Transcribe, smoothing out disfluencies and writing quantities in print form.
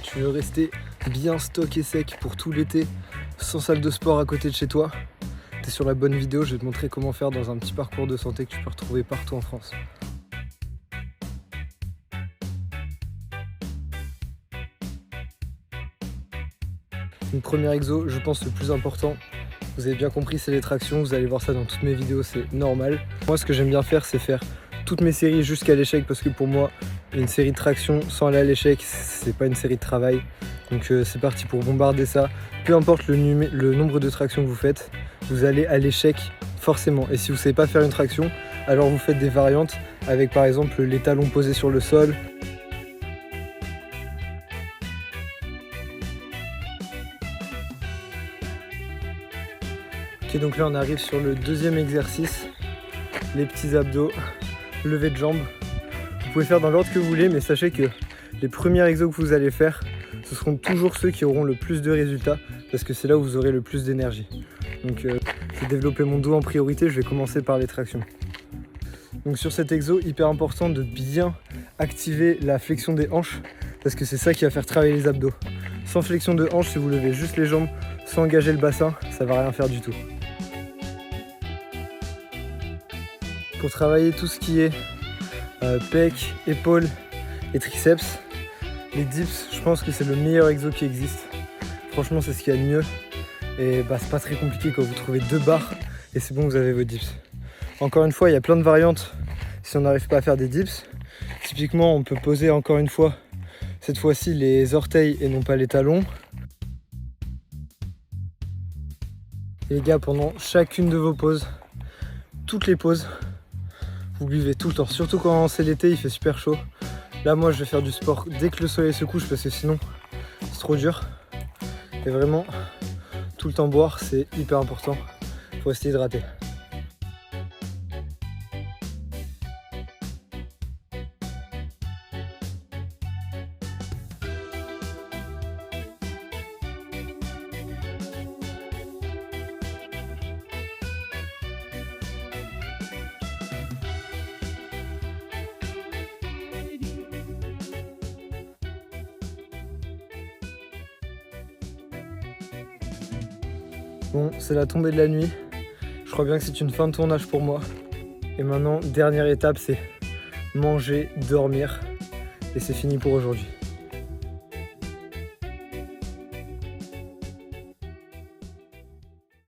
Tu veux rester bien stock et sec pour tout l'été, sans salle de sport à côté de chez toi? T'es sur la bonne vidéo, je vais te montrer comment faire dans un petit parcours de santé que tu peux retrouver partout en France. Une première exo, je pense le plus important, vous avez bien compris, c'est les tractions. Vous allez voir ça dans toutes mes vidéos, c'est normal. Moi, ce que j'aime bien faire, c'est faire toutes mes séries jusqu'à l'échec, parce que pour moi, une série de tractions sans aller à l'échec, c'est pas une série de travail. Donc c'est parti pour bombarder ça. Peu importe le nombre de tractions que vous faites, vous allez à l'échec forcément. Et si vous savez pas faire une traction, alors vous faites des variantes avec par exemple les talons posés sur le sol. Ok, donc là on arrive sur le deuxième exercice, les petits abdos, levée de jambes. Vous pouvez faire dans l'ordre que vous voulez, mais sachez que les premiers exos que vous allez faire, ce seront toujours ceux qui auront le plus de résultats, parce que c'est là où vous aurez le plus d'énergie. Donc je vais développer mon dos en priorité, je vais commencer par les tractions. Donc sur cet exo, hyper important de bien activer la flexion des hanches, parce que c'est ça qui va faire travailler les abdos. Sans flexion de hanches, si vous levez juste les jambes sans engager le bassin, ça va rien faire du tout. Pour travailler tout ce qui est pecs, épaules et triceps, les dips, je pense que c'est le meilleur exo qui existe. Franchement, c'est ce qu'il y a de mieux. Et c'est pas très compliqué quand vous trouvez 2 barres et c'est bon, vous avez vos dips. Encore une fois, il y a plein de variantes si on n'arrive pas à faire des dips. Typiquement, on peut poser encore une fois, cette fois-ci, les orteils et non pas les talons. Et les gars, pendant chacune de vos pauses, toutes les pauses, vous buvez tout le temps. Surtout quand c'est l'été, il fait super chaud. Là, moi, je vais faire du sport dès que le soleil se couche parce que sinon, c'est trop dur. Et vraiment, tout le temps boire, c'est hyper important. Il faut rester hydraté. Bon, c'est la tombée de la nuit. Je crois bien que c'est une fin de tournage pour moi. Et maintenant, dernière étape, c'est manger, dormir. Et c'est fini pour aujourd'hui.